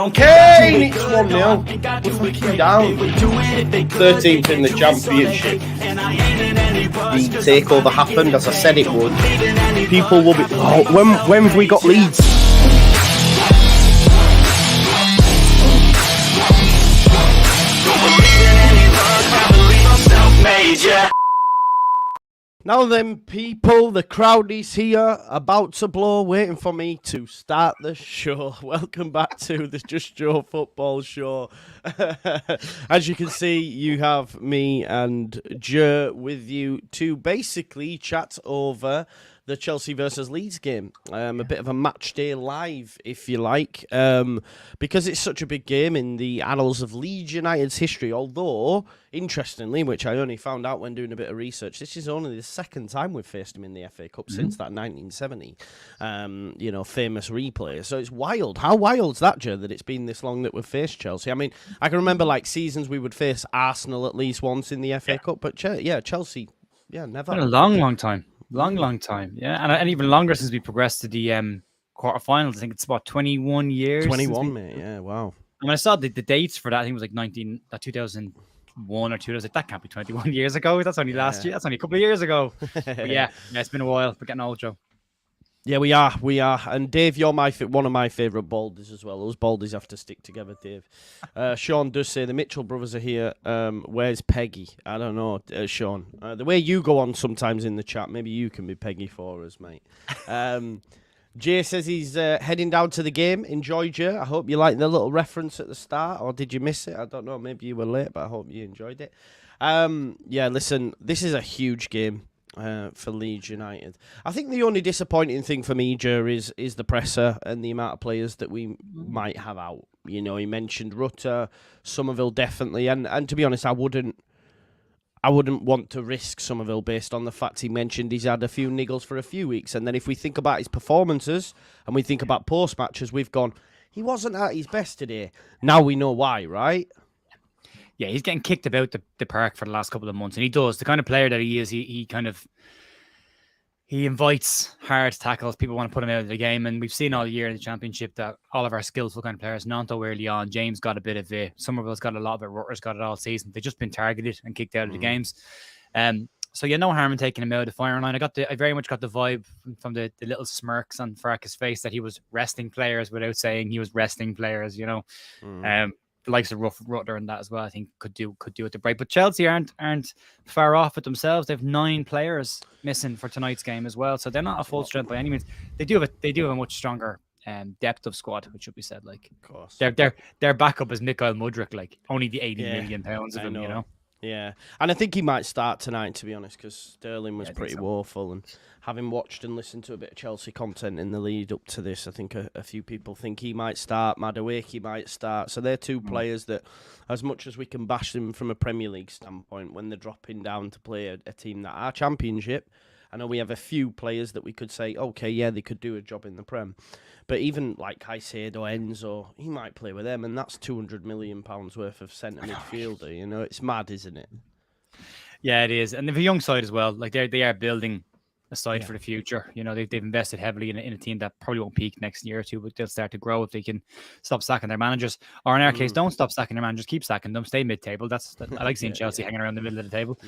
on, Kane! It's 1-0. We're fucking down. 13th in the championship. The takeover happened as I said it would. People will be... Oh, when have we got Leeds? Now then, people, the crowd is here, about to blow, waiting for me to start the show. Welcome back to the Just Joe Football Show. As you can see, you have me and Joe with you to basically chat over the Chelsea versus Leeds game. A bit of a match day live, if you like, because it's such a big game in the annals of Leeds United's history. Although, interestingly, which I only found out when doing a bit of research, this is only the second time we've faced them in the FA Cup since that 1970, famous replay. So it's wild. How wild's that, Joe, that it's been this long that we've faced Chelsea? I mean, I can remember like seasons we would face Arsenal at least once in the FA Cup, but Chelsea, never. Been a long time. Long time, yeah, and even longer since we progressed to the quarterfinals. I think it's about 21 years. 21, mate. Yeah, wow. And when I saw the dates for that, I think it was like 2001 or 2000. That can't be 21 years ago. That's only last year. That's only a couple of years ago. But yeah, it's been a while. We're getting old, Joe. Yeah, we are. And Dave, you're one of my favourite baldies as well. Those baldies have to stick together, Dave. Sean does say the Mitchell brothers are here. Where's Peggy? I don't know, Sean. The way you go on sometimes in the chat, maybe you can be Peggy for us, mate. Jay says he's heading down to the game. Enjoy, Jay. I hope you liked the little reference at the start, or did you miss it? I don't know. Maybe you were late, but I hope you enjoyed it. Listen, this is a huge game. For Leeds United. I think the only disappointing thing for me, Jer, is the presser and the amount of players that we might have out. You know, he mentioned Rutter, Somerville definitely, and to be honest, I wouldn't want to risk Somerville based on the fact he mentioned he's had a few niggles for a few weeks, and then if we think about his performances and we think about post matches, we've gone, he wasn't at his best today. Now we know why, right? Yeah, he's getting kicked about the park for the last couple of months, and he does. The kind of player that he is, he invites hard tackles. People want to put him out of the game, and we've seen all year in the Championship that all of our skillful kind of players, Nanto early on, James got a bit of it, Somerville's got a lot of it, Rutter's got it all season. They've just been targeted and kicked out of the games. So no harm in taking him out of the firing line. I very much got the vibe from the little smirks on Farke's face that he was resting players without saying he was resting players, The likes of Rutter and that as well, I think could do with the break. But Chelsea aren't far off with themselves. They have 9 players missing for tonight's game as well, so they're not a full strength by any means. They do have a much stronger depth of squad, which should be said. Like, of course, their backup is Mikael Mudryk, like only the 80 million pounds of him, Yeah, and I think he might start tonight, to be honest, because Sterling was pretty woeful. And having watched and listened to a bit of Chelsea content in the lead up to this, I think a few people think he might start. Madueke might start. So they're two players that, as much as we can bash them from a Premier League standpoint, when they're dropping down to play a team that are Championship, I know we have a few players that we could say, okay, yeah, they could do a job in the Prem. But even like Caicedo, Enzo, he might play with them, and that's £200 million worth of centre midfielder. It's mad, isn't it? Yeah, it is. And they've a young side as well. Like they are building a side for the future. They've invested heavily in a team that probably won't peak next year or two, but they'll start to grow if they can stop sacking their managers. Or in our case, don't stop sacking their managers, keep sacking them, stay mid-table. I like seeing Chelsea hanging around the middle of the table.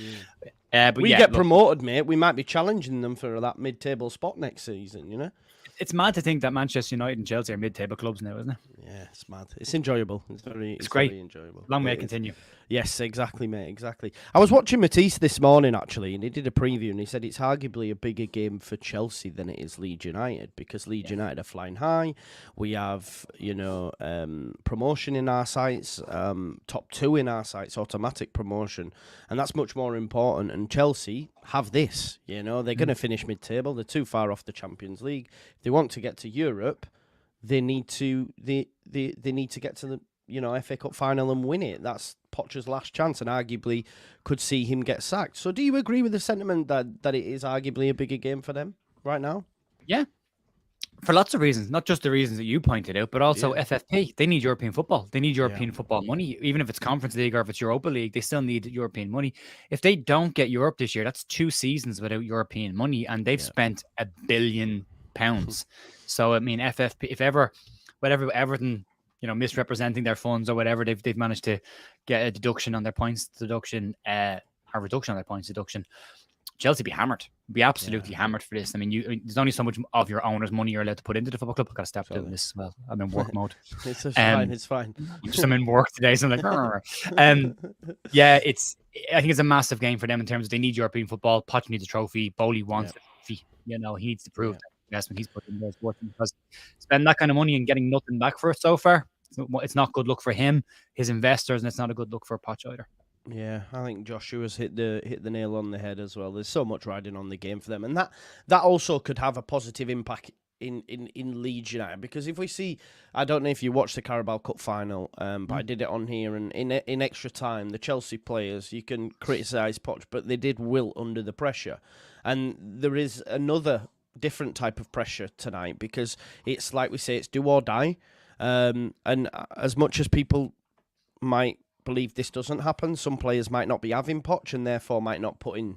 But we get promoted, mate. We might be challenging them for that mid-table spot next season, It's mad to think that Manchester United and Chelsea are mid-table clubs now, isn't it? Yeah, it's mad. It's enjoyable. It's great. Very enjoyable. Long may it continue. Yes, exactly, mate. Exactly. I was watching Matisse this morning, actually, and he did a preview, and he said it's arguably a bigger game for Chelsea than it is Leeds United, because Leeds United are flying high. We have, promotion in our sights, top 2 in our sights, automatic promotion, and that's much more important. And Chelsea have this, they're going to finish mid-table. They're too far off the Champions League. If they want to get to Europe, they need to get to the FA Cup final and win it. That's Poch's last chance, and arguably could see him get sacked. So do you agree with the sentiment that it is arguably a bigger game for them right now? Yeah, for lots of reasons, not just the reasons that you pointed out, but also FFP. They need European football. They need European football money. Even if it's Conference League or if it's Europa League, they still need European money. If they don't get Europe this year, that's 2 seasons without European money, and they've spent £1 billion. So, I mean, FFP, whatever Everton misrepresenting their funds or whatever. They've managed to get a deduction on their points deduction, a reduction on their points deduction. Chelsea be hammered, be absolutely hammered for this. I mean, there's only so much of your owner's money you're allowed to put into the football club. I've got to stop doing this as well. I'm in work mode. It's fine. It's fine. I'm in work today, so I'm like, yeah, I think it's a massive game for them in terms of they need European football. Poch needs a trophy. Bowley wants a trophy. He needs to prove that investment he's put in there is working, because spend that kind of money and getting nothing back for it so far, it's not good look for him, his investors, and it's not a good look for Poch either. Yeah, I think Joshua's hit the nail on the head as well. There's so much riding on the game for them, and that also could have a positive impact in Leeds United, because if we see, I don't know if you watched the Carabao Cup final, but I did it on here, and in extra time, the Chelsea players, you can criticise Poch, but they did wilt under the pressure, and there is another different type of pressure tonight, because it's like we say, it's do or die, and as much as people might believe this doesn't happen, some players might not be having Poch and therefore might not put in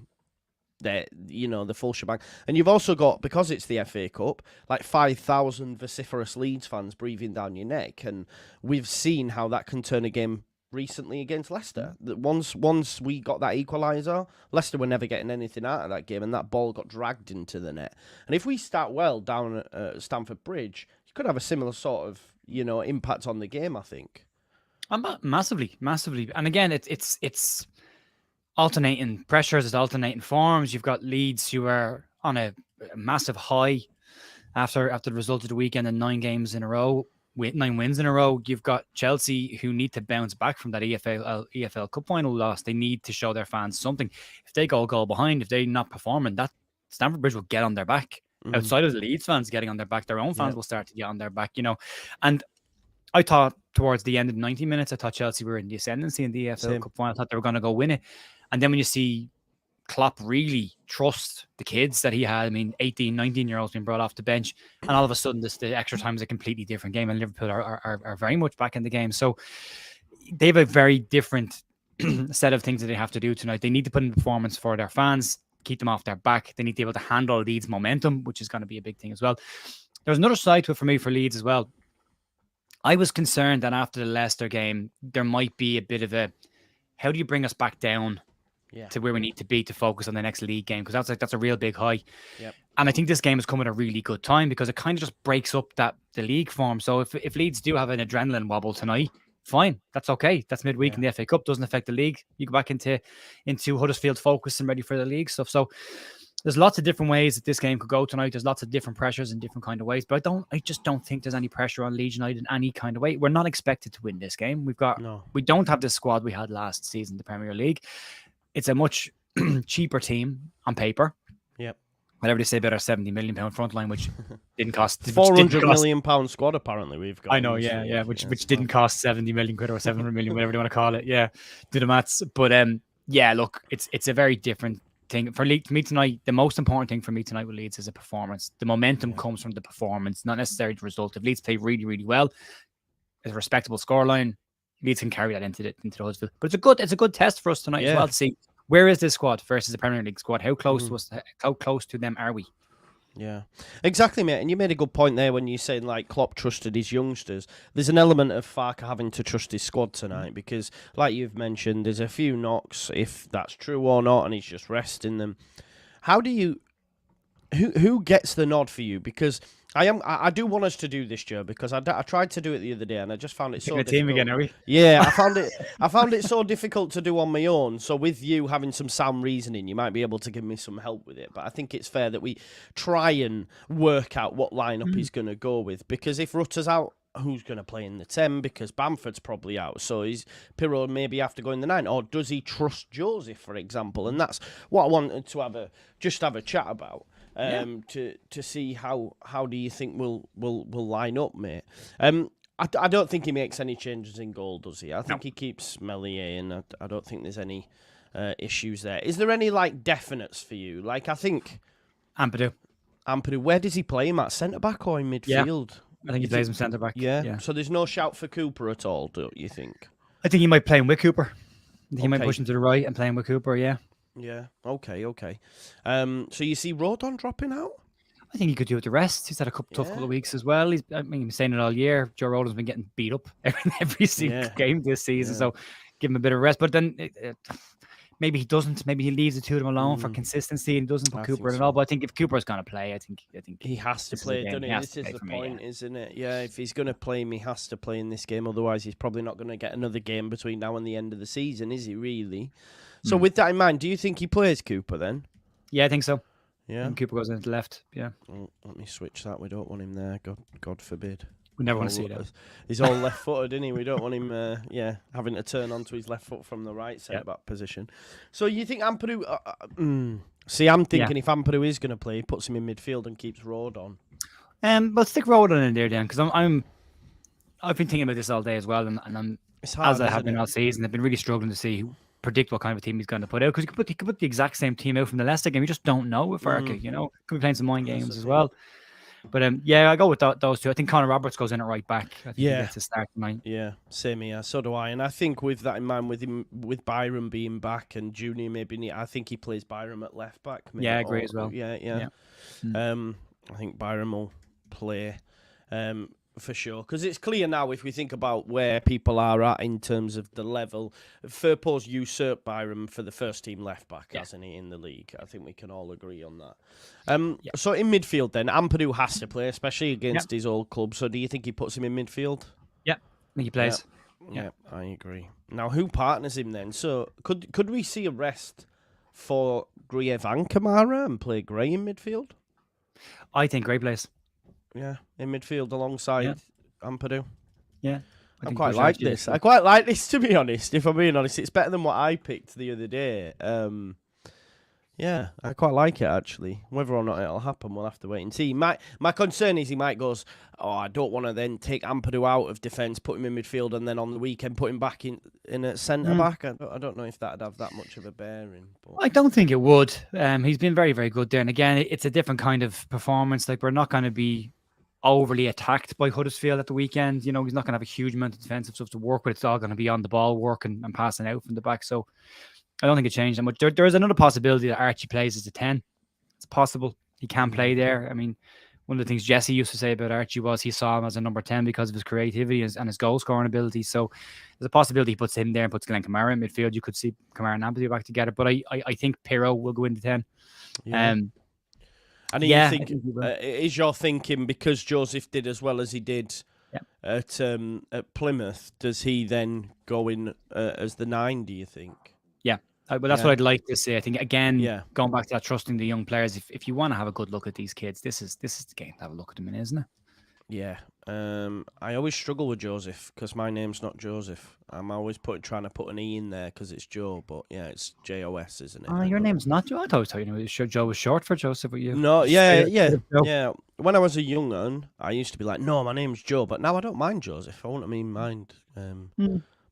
their, the full shebang. And you've also got, because it's the FA Cup, like 5,000 vociferous Leeds fans breathing down your neck, and we've seen how that can turn a game recently against Leicester. That once we got that equaliser, Leicester were never getting anything out of that game, and that ball got dragged into the net. And if we start well down at Stamford Bridge, you could have a similar sort of impact on the game, I think. Massively. And again, it's alternating pressures, it's alternating forms. You've got Leeds who are on a massive high after the result of the weekend and 9 games in a row, with 9 wins in a row. You've got Chelsea who need to bounce back from that EFL Cup final loss. They need to show their fans something. If they go a goal behind, if they're not performing, that Stamford Bridge will get on their back. Outside of the Leeds fans getting on their back, their own fans will start to get on their back, And I thought towards the end of the 90 minutes, I thought Chelsea were in the ascendancy in the EFL Cup final. I thought they were going to go win it. And then when you see Klopp really trust the kids that he had, 18, 19-year-olds being brought off the bench, and all of a sudden the extra time is a completely different game, and Liverpool are very much back in the game. So they have a very different set of things that they have to do tonight. They need to put in performance for their fans, keep them off their back. They need to be able to handle Leeds' momentum, which is going to be a big thing as well. There's another side to it for me for Leeds as well. I was concerned that after the Leicester game, there might be a bit of a, how do you bring us back down to where we need to be to focus on the next league game? Because that's a real big high. Yep. And I think this game has come at a really good time, because it kind of just breaks up the league form. So if Leeds do have an adrenaline wobble tonight, fine, that's okay. That's midweek in the FA Cup, doesn't affect the league. You go back into Huddersfield focus and ready for the league stuff. So there's lots of different ways that this game could go tonight. There's lots of different pressures in different kind of ways, but I just don't think there's any pressure on Leeds United in any kind of way. We're not expected to win this game. We don't have the squad we had last season, the Premier League. It's a much cheaper team on paper. Yep. Whatever they say about our £70 million front line, which didn't cost £400 million squad. Apparently, we've got. I know, which didn't cost 70 million quid or 700 million, whatever you want to call it. Yeah, do the maths. But look, it's a very different thing for me tonight. The most important thing for me tonight with Leeds is a performance. The momentum comes from the performance, not necessarily the result. If Leeds play really, really well, it's a respectable scoreline, Leeds can carry that into the Huddersfield. But it's a good test for us tonight as well to see where is this squad versus the Premier League squad. How close to them are we? Yeah, exactly, mate. And you made a good point there when you said like Klopp trusted his youngsters. There's an element of Farke having to trust his squad tonight, because, like you've mentioned, there's a few knocks, if that's true or not, and he's just resting them. How do you? Who gets the nod for you? Because I do want us to do this, Joe, because I tried to do it the other day and I just found it so difficult. Team again, are we? Yeah, I found it so difficult to do on my own. So with you having some sound reasoning, you might be able to give me some help with it. But I think it's fair that we try and work out what lineup he's going to go with. Because if Rutter's out, who's going to play in the 10? Because Bamford's probably out. So is Pirro maybe have to go in the 9? Or does he trust Joseph, for example? And that's what I wanted to have a chat about. To see how do you think we'll line up, mate? I don't think he makes any changes in goal, does he? I think he keeps Meslier, and I don't think there's any issues there. Is there any like definites for you? Like I think Ampadu. Where does he play him at? Centre back or in midfield? I think he plays him centre back. Yeah. So there's no shout for Cooper at all, don't you think? I think he might play him with Cooper. I think he might push him to the right and play him with Cooper. Yeah. Yeah. Okay. So you see Rodon dropping out? I think he could do with the rest. He's had a tough couple of weeks as well. He's been saying it all year. Joe Rogan's been getting beat up every single game this season, so give him a bit of rest. But then maybe he doesn't. Maybe he leaves the two of them alone for consistency and doesn't put Cooper in at all. But I think if Cooper's going to play, I think he has to play, doesn't he? This is the point, isn't it? Yeah, if he's going to play him, he has to play in this game. Otherwise, he's probably not going to get another game between now and the end of the season, is he really? So with that in mind, do you think he plays Cooper then? Yeah, I think so. Yeah, and Cooper goes into the left. Yeah. Well, let me switch that. We don't want him there. God forbid. We never want to see that. He's all left-footed, isn't he? We don't want him, having to turn onto his left foot from the right centre-back position. So you think Ampadu... See, I'm thinking if Ampadu is going to play, he puts him in midfield and keeps Rode on. But stick Rode on in there then, because I've been thinking about this all day as well, and I'm hard, as I have been all season. I've been really struggling to predict what kind of a team he's going to put out, because he could put the exact same team out from the Leicester game. You just don't know with Farke, Could be playing some mind games as well. But I go with those two. I think Connor Roberts goes in at right back. I think he gets a start tonight. Yeah, same here. So do I. And I think with that in mind, with Byram being back and Junior maybe, I think he plays Byram at left back. Maybe, I agree as well. Yeah. I think Byram will play. For sure, because it's clear now if we think about where people are at in terms of the level. Firpo's usurped Byram for the first team left back, hasn't he, in the league? I think we can all agree on that. So in midfield then, Ampadu has to play, especially against his old club. So do you think he puts him in midfield? Yeah, I think he plays. Yeah, I agree. Now, who partners him then? So could we see a rest for Gruev and Kamara and play Gray in midfield? I think Gray plays. Yeah, in midfield alongside Ampadu. Yeah. I quite like this. I quite like this, to be honest. If I'm being honest, it's better than what I picked the other day. Yeah, I quite like it, actually. Whether or not it'll happen, we'll have to wait and see. My concern is he might go, I don't want to then take Ampadu out of defence, put him in midfield, and then on the weekend put him back in at centre-back. I don't know if that'd have that much of a bearing. But I don't think it would. He's been very, very good there. And again, it's a different kind of performance. Like, we're not going to be overly attacked by Huddersfield at the weekend. He's not going to have a huge amount of defensive stuff to work with. It's all going to be on the ball work and passing out from the back. So I don't think it changed that much. There is another possibility that Archie plays as a 10. It's possible he can play there. I mean, one of the things Jesse used to say about Archie was he saw him as a number 10 because of his creativity and his goal scoring ability. So there's a possibility he puts him there and puts Glenn Kamara in midfield. You could see Kamara and Ampadu back together. But I think Pirro will go into 10. Yeah. And you think, is your thinking because Joseph did as well as he did at Plymouth, does he then go in as the 9, do you think? Yeah. But that's what I'd like to say. I think, again, going back to that, trusting the young players, if you want to have a good look at these kids, this is the game to have a look at them in, isn't it? Yeah. I always struggle with Joseph because my name's not Joseph. I'm always trying to put an E in there because it's Joe, but it's J-O-S, isn't it? Oh, your name's not Joe? I thought Joe was short for Joseph, but you... No, yeah. When I was a young un, I used to be like, no, my name's Joe, but now I don't mind Joseph. I won't mind.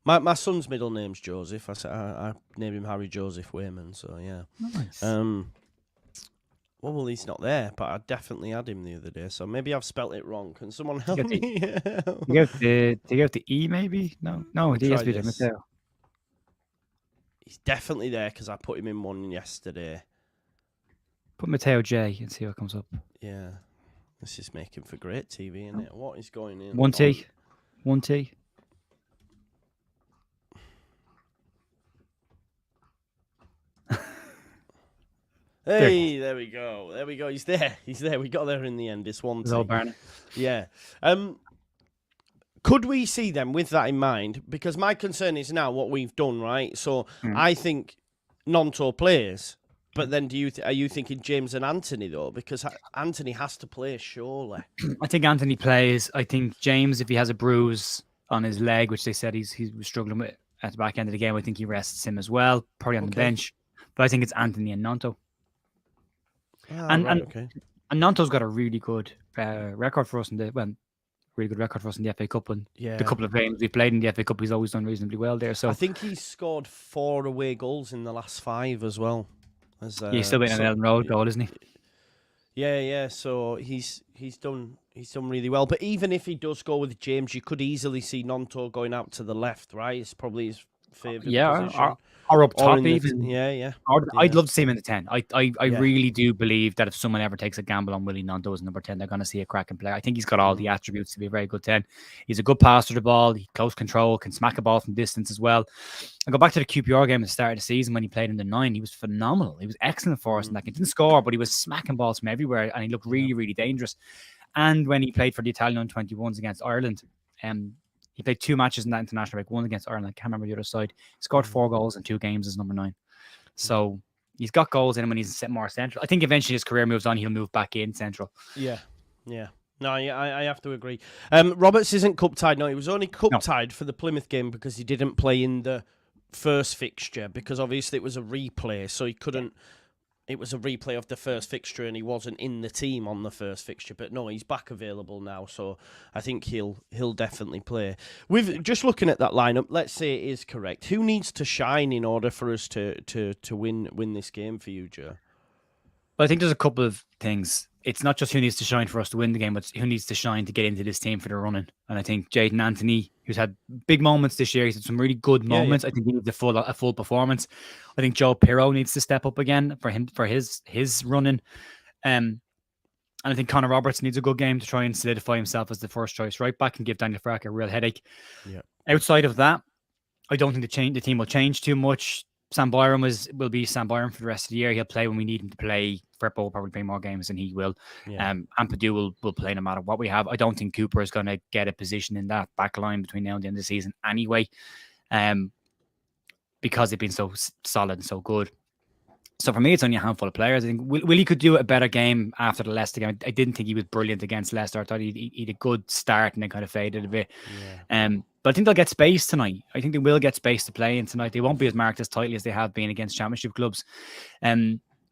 My son's middle name's Joseph. I named him Harry Joseph Wayman, so yeah. Nice. Well, he's not there, but I definitely had him the other day, so maybe I've spelt it wrong. Can someone help me? Do you have the E, maybe? No, he has to be there, Mateo. He's definitely there, because I put him in one yesterday. Put Mateo J and see what comes up. Yeah. This is making for great TV, isn't it? What is going in? 1T. 1T. Hey, there we go. He's there. We got there in the end. It's 1-2. Yeah. Could we see them with that in mind? Because my concern is now what we've done, right? So I think Gnonto plays, but then are you thinking James and Anthony though? Because Anthony has to play, surely. I think Anthony plays. I think James, if he has a bruise on his leg, which they said he was struggling with at the back end of the game, I think he rests him as well, probably on the bench. But I think it's Anthony and Gnonto. And Gnonto's got a really good record for us in the FA Cup, and the couple of games we played in the FA Cup, he's always done reasonably well there. So I think he's scored 4 away goals in the last 5 as well. He's still waiting on an Ellen Road goal, isn't he? Yeah. So he's done really well. But even if he does go with James, you could easily see Gnonto going out to the left, right? It's probably his favoured Yeah, position. or up Or top in the even. yeah. I'd love to see him in the 10. I Yeah. really do believe that if someone ever takes a gamble on Willie Nanto as number 10, they're going to see a cracking player. I think he's got all the attributes to be a very good 10. He's a good passer of the ball, close control, can smack a ball from distance as well. I go back to the QPR game at the start of the season when he played in the 9. He was phenomenal. He was excellent for us in that game. Didn't score, but he was smacking balls from everywhere, and he looked really, really dangerous. And when he played for the Italian 21s against Ireland, he played 2 matches in that international break, one against Ireland. I can't remember the other side. He scored 4 goals in 2 games as number 9. So he's got goals in him when he's more central. I think eventually his career moves on, he'll move back in central. Yeah. No, yeah, I have to agree. Roberts isn't cup tied. No, he was only cup tied for the Plymouth game because he didn't play in the first fixture because obviously it was a replay, so he couldn't. It was a replay of the first fixture, and he wasn't in the team on the first fixture. But no, he's back available now, so I think he'll definitely play. With just looking at that lineup, let's say it is correct. Who needs to shine in order for us to win this game for you, Joe? Well, I think there's a couple of things. It's not just who needs to shine for us to win the game, but who needs to shine to get into this team for the running. And I think Jaden Anthony, who's had big moments this year, he's had some really good moments. I think he needs a full performance. I think Joe Pirro needs to step up again for his running. And I think Connor Roberts needs a good game to try and solidify himself as the first choice right back and give Daniel Farke a real headache. Yeah. Outside of that, I don't think the team will change too much. Sam Byram will be Sam Byram for the rest of the year. He'll play when we need him to play. Firpo will probably play more games than he will. Yeah. Ampadu will play no matter what we have. I don't think Cooper is going to get a position in that back line between now and the end of the season anyway, because they've been so solid and so good. So for me, it's only a handful of players. I think Willie could do a better game after the Leicester game. I didn't think he was brilliant against Leicester. I thought he had a good start and then kind of faded a bit. Yeah. But I think they'll get space tonight. I think they will get space to play in tonight. They won't be as marked as tightly as they have been against championship clubs.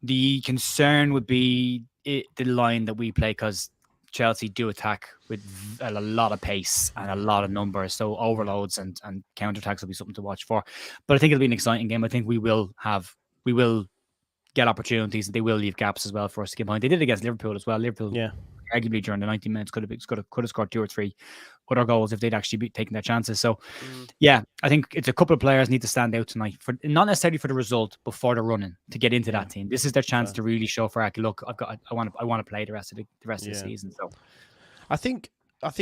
The concern would be the line that we play, because Chelsea do attack with a lot of pace and a lot of numbers. So overloads and counterattacks will be something to watch for. But I think it'll be an exciting game. I think we will get opportunities. They will leave gaps as well for us to get behind. They did against Liverpool as well. Liverpool, arguably during the 90 minutes, could have scored 2 or 3 other goals if they'd actually be taking their chances. So, yeah, I think it's a couple of players need to stand out tonight, for not necessarily for the result, but for the running to get into that team. This is their chance to really show Farke, look, I want to play the rest of the season. So, I think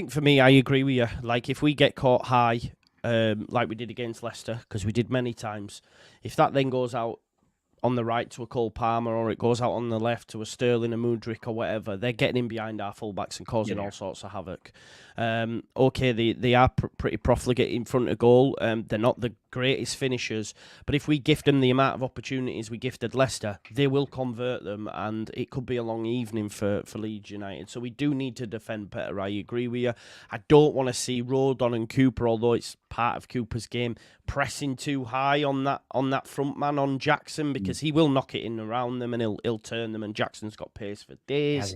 for me, I agree with you. Like, if we get caught high, like we did against Leicester, because we did many times, if that then goes out on the right to a Cole Palmer, or it goes out on the left to a Sterling, a Mudryk, or whatever, they're getting in behind our fullbacks and causing all sorts of havoc. They are pretty profligate in front of goal. They're not the greatest finishers, but if we gift them the amount of opportunities we gifted Leicester, they will convert them, and it could be a long evening for Leeds United. So we do need to defend better. I agree with you. I don't want to see Rodon and Cooper, although it's part of Cooper's game, pressing too high on that front man on Jackson, because he will knock it in around them and he'll turn them, and Jackson's got pace for days.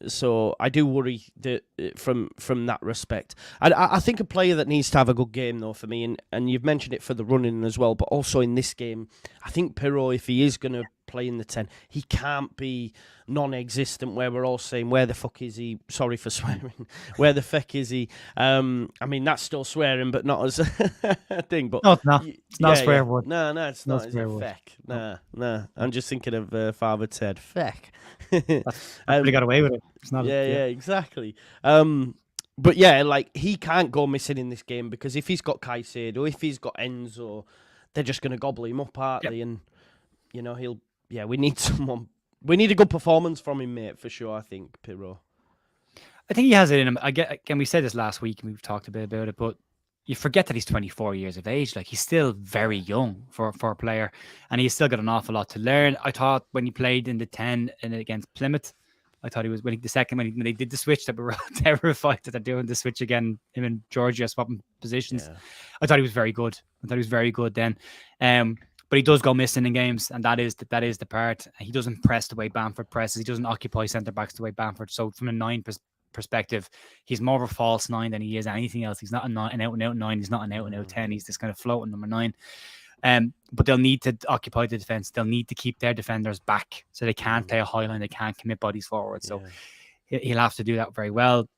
So I do worry that from that respect. I think a player that needs to have a good game, though, for me, and you've mentioned it for the running as well, but also in this game, I think Pirro, if he is going to play in the 10, he can't be non-existent where we're all saying, where the fuck is he? Sorry for swearing. Where the fuck is he? I mean, that's still swearing, but not as a thing. But no, it's not. It's not a swear word. No, it's not. It's a feck. No. I'm just thinking of Father Ted. Feck. They got away with it. It's not. Yeah, exactly. But yeah, like, he can't go missing in this game, because if he's got Caicedo, if he's got Enzo, they're just going to gobble him up, aren't they? And you know, we need someone. We need a good performance from him, mate, for sure, I think, Pirro. I think he has it in him. Again, we said this last week, and we've talked a bit about it, but you forget that he's 24 years of age. Like, he's still very young for a player, and he's still got an awful lot to learn. I thought when he played in the 10 and against Plymouth, I thought he was winning the second when they did the switch, that we were all terrified that they're doing the switch again, him and Georgia swapping positions. Yeah. I thought he was very good. Then. But he does go missing in games, and that is the part. He doesn't press the way Bamford presses. He doesn't occupy centre-backs the way Bamford. So from a 9 perspective, he's more of a false 9 than he is anything else. He's not an out-and-out 9. He's not an out-and-out 10. He's this kind of floating number 9. But they'll need to occupy the defence. They'll need to keep their defenders back, so they can't play a high line. They can't commit bodies forward. So he'll have to do that very well.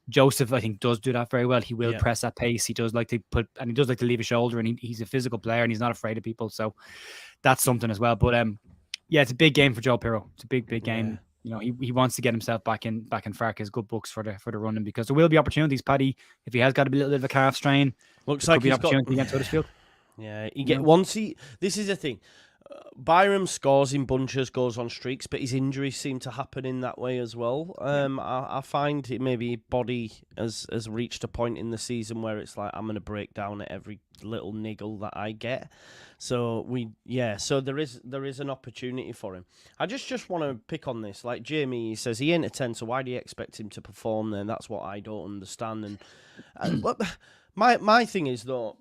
Joseph, I think, does do that very well. He will Yeah. press at pace. He does like to and he does like to leave a shoulder, and he's a physical player, and he's not afraid of people. So that's something as well. But yeah, it's a big game for Joe Pirro. It's a big game. You know, he wants to get himself back in Farke's good books for the running, because there will be opportunities, Paddy. If he has got a little bit of a calf strain, looks like could be he's an opportunity got against Huddersfield. Yeah, this is the thing. Byram scores in bunches, goes on streaks, but his injuries seem to happen in that way as well. I find it maybe body has reached a point in the season where it's like, I'm going to break down at every little niggle that I get. So so there is an opportunity for him. I just want to pick on this. Like Jamie, he says he ain't a 10, so why do you expect him to perform then? That's what I don't understand. And my thing is though,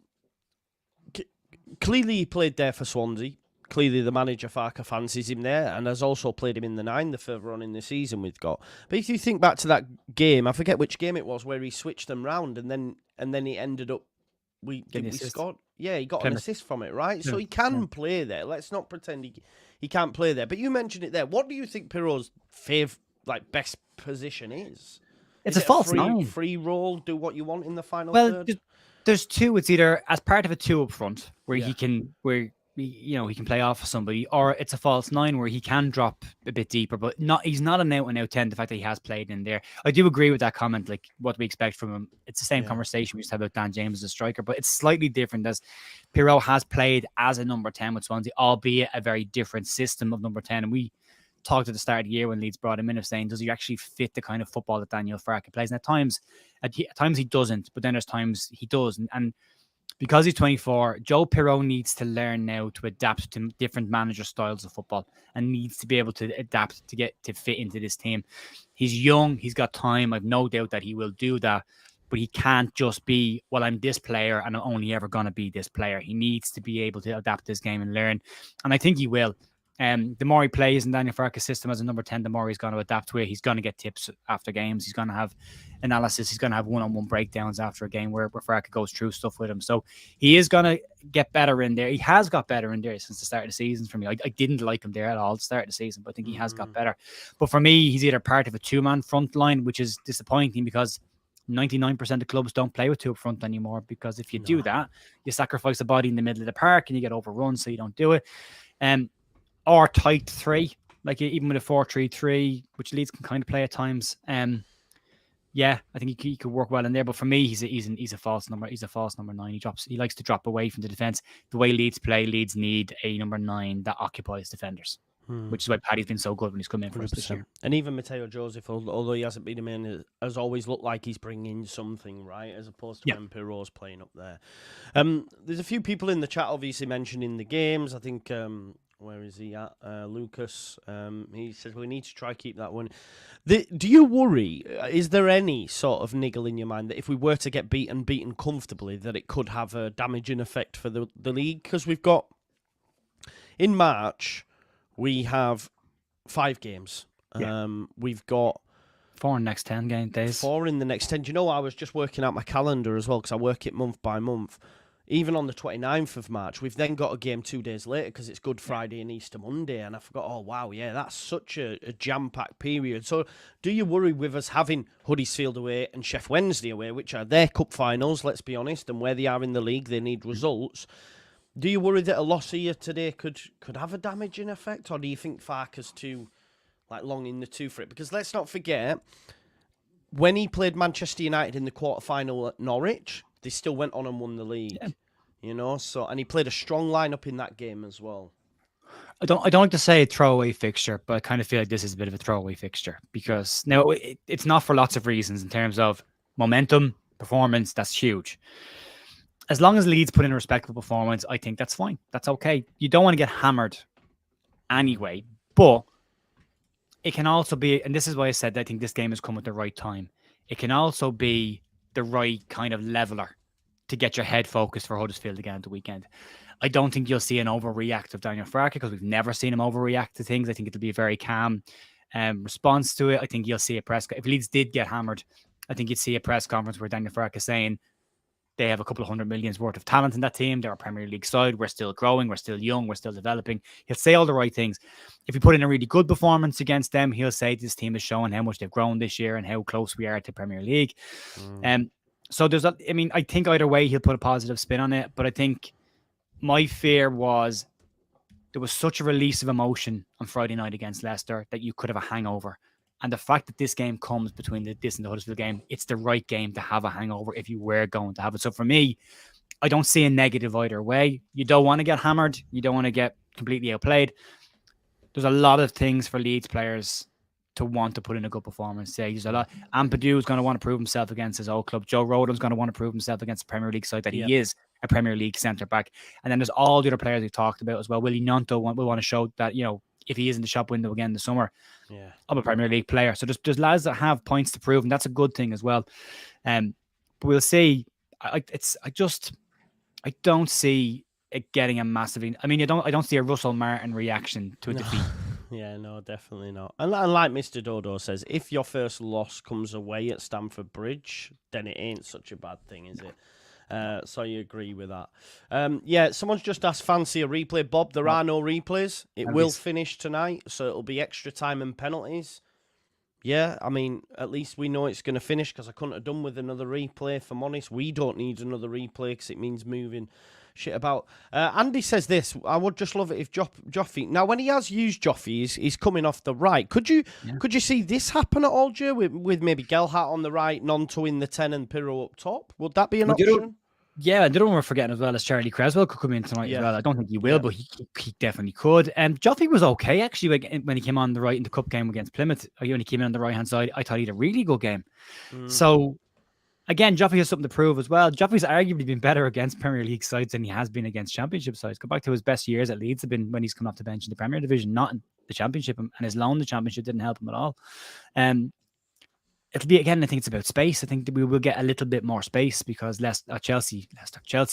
clearly he played there for Swansea. Clearly the manager Farke fancies him there and has also played him in the 9 the further on in the season we've got. But if you think back to that game, I forget which game it was, where he switched them round and then he ended up we scored. Yeah, he got an assist from it, right? Yeah. So he can play there. Let's not pretend he can't play there. But you mentioned it there. What do you think Pirro's best position is? It's a false 9. Free roll, do what you want in the final third? There's two. It's either as part of a 2 up front where he can he can play off of somebody, or it's a false 9 where he can drop a bit deeper, but he's not an out and out 10. The fact that he has played in there, I do agree with that comment. Like what we expect from him, it's the same conversation we just had about Dan James as a striker, but it's slightly different as Pirro has played as a number 10 with Swansea, albeit a very different system of number 10. And we talked at the start of the year when Leeds brought him in of saying, does he actually fit the kind of football that Daniel Farke plays? And at times he doesn't, but then there's times he does. And because he's 24, Joe Pirro needs to learn now to adapt to different manager styles of football and needs to be able to adapt to get to fit into this team. He's young. He's got time. I've no doubt that he will do that. But he can't just be, well, I'm this player and I'm only ever going to be this player. He needs to be able to adapt this game and learn. And I think he will. The more he plays in Daniel Farke's system as a number 10, the more he's going to adapt to it. He's going to get tips after games. He's going to have analysis. He's going to have one-on-one breakdowns after a game where Farke goes through stuff with him. So he is going to get better in there. He has got better in there since the start of the season for me. I didn't like him there at all at the start of the season, but I think he has got better. But for me, he's either part of a 2-man front line, which is disappointing because 99% of clubs don't play with 2 up front anymore, because if you do that, you sacrifice the body in the middle of the park and you get overrun, so you don't do it. Or tight 3, like even with a 4-3-3, which Leeds can kind of play at times. I think he could work well in there. But for me, he's a false number. He's a false number 9. He likes to drop away from the defense. The way Leeds play, Leeds need a number 9 that occupies defenders, which is why Paddy's been so good when he's come in for us this year. And even Mateo Joseph, although he hasn't been a man, has always looked like he's bringing something, right, as opposed to when Pirro's playing up there. There's a few people in the chat obviously mentioning the games. I think. Where is he at? Lucas. He says we need to try keep that one. Do you worry? Is there any sort of niggle in your mind that if we were to get beaten comfortably, that it could have a damaging effect for the league? Because we've got in March we have 5 games. We've got 4 in the next 10 game days. 4 in the next 10. Do you know, I was just working out my calendar as well because I work it month by month. Even on the 29th of March, we've then got a game 2 days later because it's Good Friday and Easter Monday. And I forgot, oh, wow, that's such a jam-packed period. So do you worry with us having Huddersfield away and Sheff Wednesday away, which are their cup finals, let's be honest, and where they are in the league, they need results. Do you worry that a loss here today could have a damaging effect? Or do you think Farke's too long in the tooth for it? Because let's not forget, when he played Manchester United in the quarter-final at Norwich, they still went on and won the league, and he played a strong lineup in that game as well. I don't like to say a throwaway fixture, but I kind of feel like this is a bit of a throwaway fixture because now it's not for lots of reasons in terms of momentum, performance. That's huge. As long as Leeds put in a respectable performance, I think that's fine. That's okay. You don't want to get hammered anyway, but it can also be, and this is why I said that I think this game has come at the right time. It can also be the right kind of leveler to get your head focused for Huddersfield again at the weekend. I don't think you'll see an overreact of Daniel Farke because we've never seen him overreact to things. I think it'll be a very calm response to it. I think you'll see a if Leeds did get hammered, I think you'd see a press conference where Daniel Farke is saying, They have a couple of 100 millions worth of talent in that team. They're a Premier League side. We're still growing. We're still young. We're still developing. He'll say all the right things. If you put in a really good performance against them, he'll say this team is showing how much they've grown this year and how close we are to Premier League. So I think either way he'll put a positive spin on it. But I think my fear was there was such a release of emotion on Friday night against Leicester that you could have a hangover. And the fact that this game comes between this and the Huddersfield game, it's the right game to have a hangover if you were going to have it. So for me, I don't see a negative either way. You don't want to get hammered. You don't want to get completely outplayed. There's a lot of things for Leeds players to want to put in a good performance. There's a lot. Ampadu is going to want to prove himself against his old club. Joe Rodon's going to want to prove himself against the Premier League side that he is a Premier League centre-back. And then there's all the other players we've talked about as well. Willie Gnonto will want to show that, if he is in the shop window again this summer, I'm a Premier League player. So there's lads that have points to prove, and that's a good thing as well. But we'll see. I don't see it getting a massive. I don't see a Russell Martin reaction to a defeat. Yeah, no, definitely not. And like Mr. Dodo says, if your first loss comes away at Stamford Bridge, then it ain't such a bad thing, is it? So you agree with that. Someone's just asked, fancy a replay. Bob, there are no replays. It will finish tonight, so it'll be extra time and penalties. Yeah, at least we know it's going to finish, because I couldn't have done with another replay, if I'm honest. We don't need another replay because it means moving shit about. Andy says this, I would just love it if Joffy... Now, when he has used Joffy, he's coming off the right. Could you see this happen at all, Joe, with maybe Gelhardt on the right, Gnonto in the 10 and Pirro up top? Would that be an option? Yeah, the other one we're forgetting as well is Charlie Creswell could come in tonight as well. I don't think he will, but he definitely could. Joffy was okay, actually, when he came on the right in the cup game against Plymouth. When he came in on the right-hand side, I thought he had a really good game. So, again, Joffy has something to prove as well. Joffy's arguably been better against Premier League sides than he has been against Championship sides. Go back to his best years at Leeds have been when he's come off the bench in the Premier Division, not in the Championship, and his loan in the Championship didn't help him at all. It'll be, again, I think it's about space. I think that we will get a little bit more space because Chelsea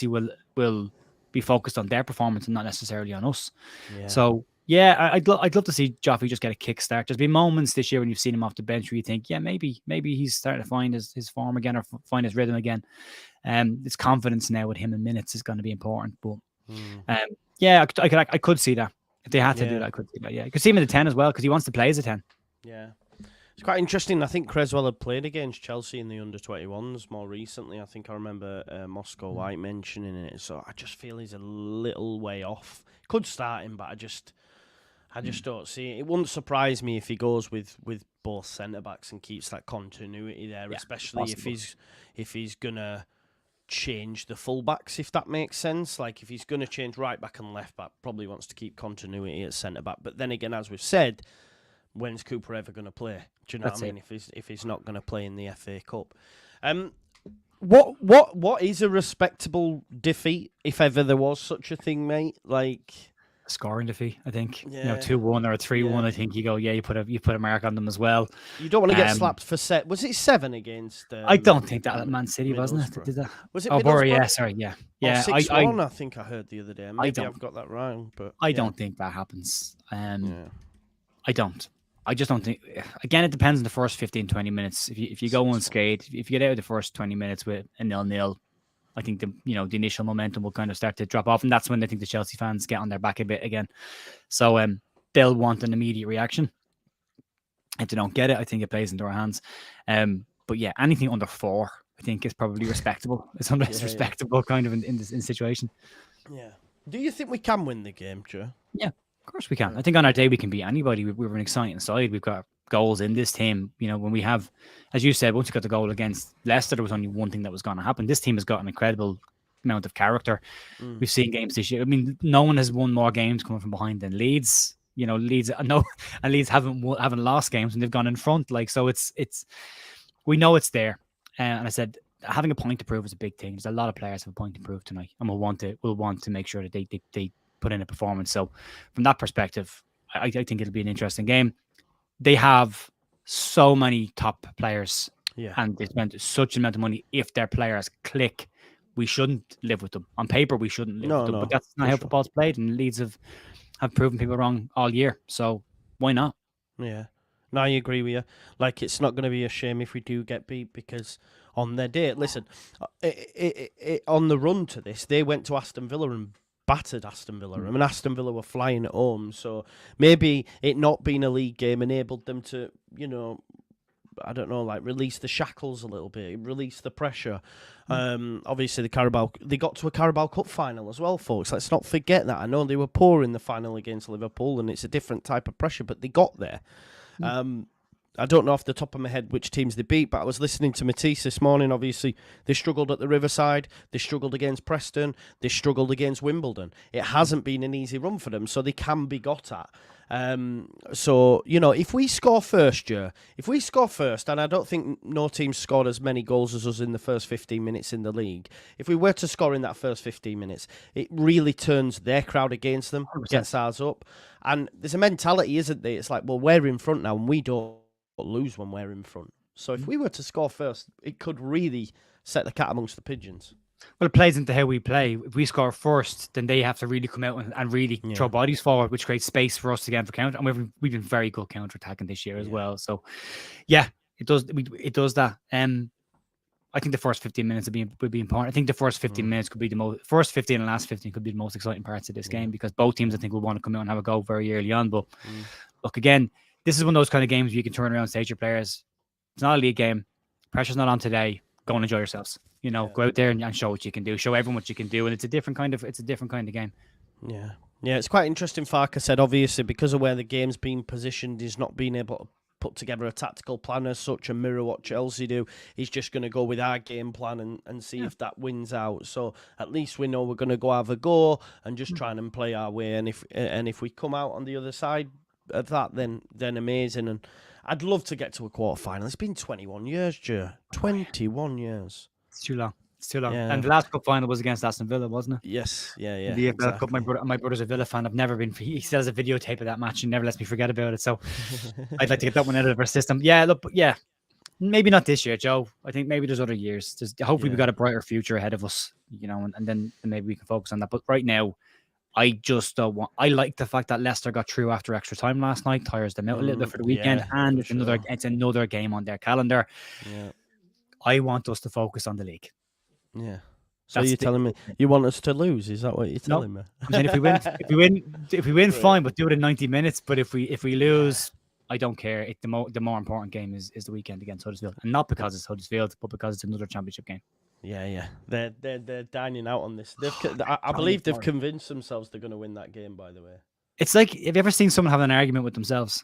will be focused on their performance and not necessarily on us. Yeah. So, I'd love to see Joffrey just get a kickstart. There's been moments this year when you've seen him off the bench where you think, maybe he's starting to find his form again or find his rhythm again. His confidence now with him in minutes is going to be important. But I could see that. If they had to do that, I could see that. Yeah, you could see him in the 10 as well because he wants to play as a 10. Yeah. It's quite interesting. I think Creswell had played against Chelsea in the under-21s more recently. I think I remember Moscow White mentioning it. So I just feel he's a little way off. Could start him, but I just don't see it. It wouldn't surprise me if he goes with both centre-backs and keeps that continuity there, especially if he's going to change the full-backs, if that makes sense. Like, if he's going to change right-back and left-back, probably wants to keep continuity at centre-back. But then again, as we've said, when's Cooper ever going to play? Do you know what I mean? If he's not going to play in the FA Cup, what is a respectable defeat, if ever there was such a thing, mate? Like a scoring defeat, I think. 2-1 or a 3-1. I think you put a mark on them as well. You don't want to get slapped for set. Was it 7 against? I don't think that Man City wasn't it? Did that? Was it? Yeah, sorry, yeah. 6-1. I think I heard the other day. Maybe I've got that wrong, but I don't think that happens. I don't. I just don't think. Again, it depends on the first 15-20 minutes. If you go unscathed, if you get out of the first 20 minutes with a 0-0, I think the initial momentum will kind of start to drop off, and that's when I think the Chelsea fans get on their back a bit again. So they'll want an immediate reaction. If they don't get it, I think it plays into our hands. But yeah, anything under 4, I think, is probably respectable. It's respectable kind of in this situation. Yeah. Do you think we can win the game, Joe? Yeah. Of course we can. I think on our day we can beat anybody. We're an exciting side. We've got goals in this team. When we have, as you said, once you got the goal against Leicester, there was only one thing that was going to happen. This team has got an incredible amount of character. We've seen games this year. I mean, no one has won more games coming from behind than Leeds. Leeds haven't lost games and they've gone in front. Like, so it's we know it's there. And I said having a point to prove is a big thing. There's a lot of players have a point to prove tonight, and we'll want to make sure that they put in a performance. So from that perspective, I think it'll be an interesting game. They have so many top players and they spend such an amount of money. If their players click, we shouldn't live with them. On paper, we shouldn't live with them. But that's not how football's played, and Leeds have proven people wrong all year. So why not? Yeah. No, I agree with you. Like, it's not going to be a shame if we do get beat because on their day. Listen, on the run to this, they went to Aston Villa and battered Aston Villa. I mean, Aston Villa were flying at home, so maybe it not being a league game enabled them to, I don't know, like release the shackles a little bit, release the pressure. Obviously, they got to a Carabao Cup final as well, folks. Let's not forget that. I know they were poor in the final against Liverpool, and it's a different type of pressure, but they got there. I don't know off the top of my head which teams they beat, but I was listening to Matisse this morning. Obviously, they struggled at the Riverside. They struggled against Preston. They struggled against Wimbledon. It hasn't been an easy run for them, so they can be got at. So, if we score first, and I don't think no team scored as many goals as us in the first 15 minutes in the league. If we were to score in that first 15 minutes, it really turns their crowd against them, 100%. Gets ours up. And there's a mentality, isn't there? It's like, well, we're in front now, and we don't lose when we're in front. So if we were to score first, it could really set the cat amongst the pigeons. Well, it plays into how we play. If we score first, then they have to really come out and really throw bodies forward, which creates space for us to get for counter. And we've been very good counter-attacking this year as well. So, yeah, it does that. I think the first 15 minutes would be important. I think the first 15 minutes could be first 15 and last 15 could be the most exciting parts of this game, because both teams, I think, will want to come out and have a go very early on. But look, again, this is one of those kind of games where you can turn around and say to your players, it's not a league game. Pressure's not on today. Go and enjoy yourselves. Go out there and show what you can do. Show everyone what you can do. And it's a different kind of game. Yeah. Yeah, it's quite interesting. Farke said, obviously, because of where the game's been positioned, he's not been able to put together a tactical plan as such and mirror what Chelsea do. He's just going to go with our game plan and see if that wins out. So at least we know we're going to go have a go and just try and play our way. And if we come out on the other side of that, then amazing. And I'd love to get to a quarter final. It's been 21 years, Joe. 21 years. It's too long. Yeah. And the last cup final was against Aston Villa, wasn't it? Yes. Yeah. The EFL Cup. My brother's a Villa fan. I've never been. He still has a videotape of that match and never lets me forget about it. So I'd like to get that one out of our system. Yeah. Look. Yeah. Maybe not this year, Joe. I think maybe there's other years. Hopefully we got a brighter future ahead of us. And then maybe we can focus on that. But right now, I just don't want. I like the fact that Leicester got through after extra time last night. Tires them out a little bit for the weekend, and it's another game on their calendar. Yeah. I want us to focus on the league. Yeah. So you're telling me you want us to lose? Is that what you're telling me? I'm saying if we win, fine, but do it in 90 minutes. But if we lose, I don't care. The more important game is the weekend against Huddersfield, and not because it's Huddersfield, but because it's another championship game. Yeah. They're dining out on this. I believe they've convinced themselves they're going to win that game. By the way, it's like, have you ever seen someone have an argument with themselves?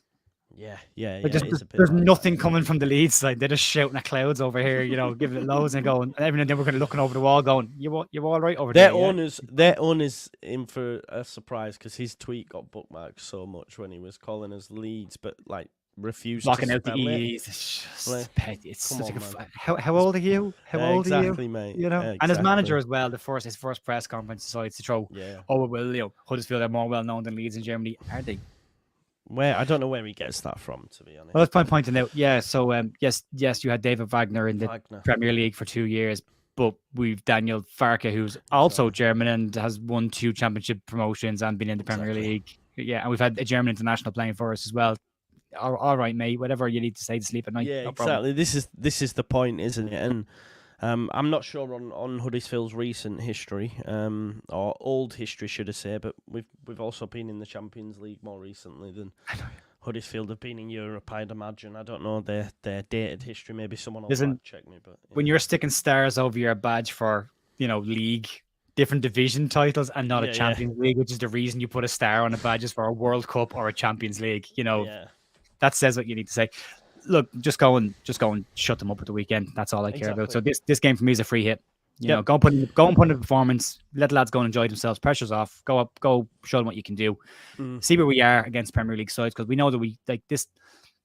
Yeah. There's nothing coming from the Leeds side. They're just shouting at clouds over here, giving it loads and going. And every now and then we're kind of looking over the wall, going, "You're all right over there." Their owner's in for a surprise because his tweet got bookmarked so much when he was calling us Leeds, but like refused blocking to out the E's. It's just petty. It's such how old are you? How old are you? Exactly, mate. And his manager as well. His first press conference decides to throw. Yeah. Oh well, Huddersfield are more well known than Leeds in Germany, are they? Where I don't know where he gets that from, to be honest. Well, that's my point out. Yeah, so yes, you had David Wagner in the Premier League for 2 years, but we've Daniel Farke, who's also German and has won 2 championship promotions and been in the Premier League. Yeah, and we've had a German international playing for us as well. All right, mate. Whatever you need to say to sleep at night. Yeah, no exactly. Problem. This is the point, isn't it? And I'm not sure on Huddersfield's recent history, or old history, should I say, but we've also been in the Champions League more recently than Huddersfield have been in Europe, I'd imagine. I don't know their dated history. Maybe someone will check me. But when you're sticking stars over your badge for league, different division titles, and not a Champions League, which is the reason you put a star on the badges for a World Cup or a Champions League, that says what you need to say. Look, just go and shut them up at the weekend. That's all I care about. So this game for me is a free hit. Go and put in a performance. Let the lads go and enjoy themselves. Pressure's off. Go up. Go show them what you can do. See where we are against Premier League sides, because we know that we like this.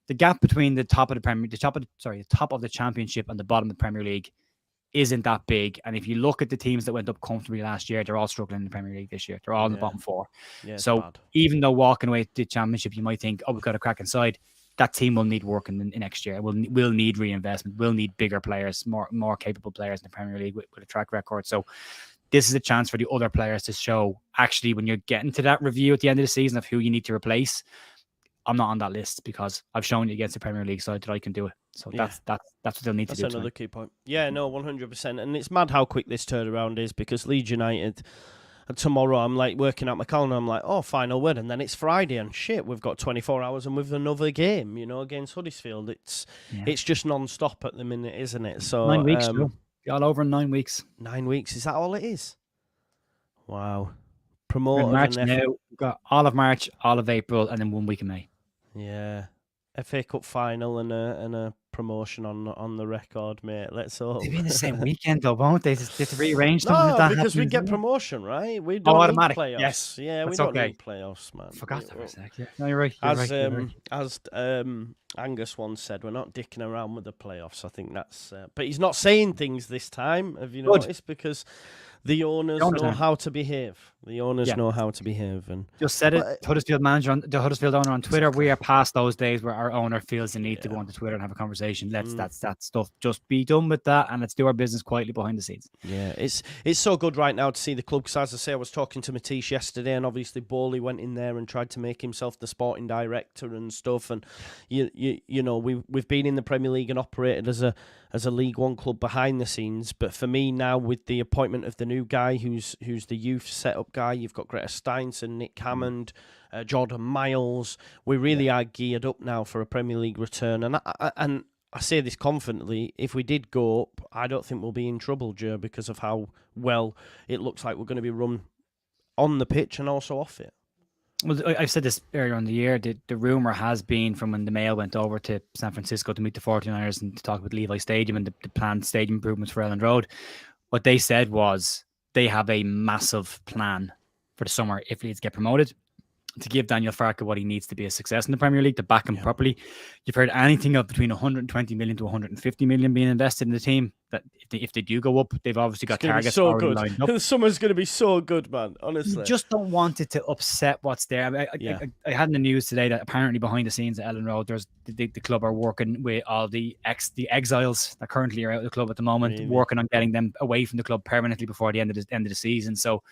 The gap between the top of the Championship and the bottom of the Premier League isn't that big. And if you look at the teams that went up comfortably last year, they're all struggling in the Premier League this year. They're all in the bottom 4. Yeah, so even though walking away to the Championship, you might think, oh, we've got a cracking side. That team will need work in next year. Will need reinvestment. Will need bigger players, more capable players in the Premier League with a track record. So this is a chance for the other players to show, actually, when you're getting to that review at the end of the season of who you need to replace, I'm not on that list because I've shown you against the Premier League side that I can do it. So that's what they'll need to do. That's another key point. Yeah, no, 100%. And it's mad how quick this turnaround is, because Leeds United, tomorrow I'm like working out my calendar, I'm like, oh, final word, and then it's Friday, and shit, we've got 24 hours and we've another game, against Huddersfield. It's just non-stop at the minute, isn't it? So 9 weeks, all over in 9 weeks. 9 weeks, is that all it is? Wow. We're in March now. We've got all of March, all of April, and then 1 week in May. Yeah. FA Cup final and a promotion on the record, mate. Let's hope. They'll be in the same weekend, though, won't they? They have to rearrange them. No, because we get promotion, right? We don't need playoffs. Yes. Yeah, we don't need playoffs, man. Forgot that for a sec. Yeah. No, you're right. As Angus once said, we're not dicking around with the playoffs. I think that's... but he's not saying things this time, have you noticed? Because the owners know how to behave. The owners know how to behave. And just said it. The Huddersfield owner on Twitter. We are past those days where our owner feels the need to go onto Twitter and have a conversation. That's that stuff. Just be done with that, and let's do our business quietly behind the scenes. Yeah, it's so good right now to see the club. Because as I say, I was talking to Matisse yesterday, and obviously Bowley went in there and tried to make himself the sporting director and stuff. And you know, we've been in the Premier League and operated as a League One club behind the scenes. But for me now, with the appointment of the new guy who's the youth setup guy, you've got Greta Steinson, Nick Hammond, Jordan Miles. We really are geared up now for a Premier League return. And I say this confidently, if we did go up, I don't think we'll be in trouble, Joe, because of how well it looks like we're going to be run on the pitch and also off it. Well, I've said this earlier in the year. The rumour has been from when the Mail went over to San Francisco to meet the 49ers and to talk about Levi Stadium and the planned stadium improvements for Elland Road. What they said was they have a massive plan for the summer if Leeds get promoted, to give Daniel Farke what he needs to be a success in the Premier League, to back him properly. You've heard anything of between 120 million to 150 million being invested in the team. That if they do go up, they've obviously got targets already lined up. The summer's going to be so good, man, honestly. You just don't want it to upset what's there. I had in the news today that apparently behind the scenes at Elland Road, there's the club are working with all the exiles that currently are out of the club at the moment, working on getting them away from the club permanently before the end of the season. So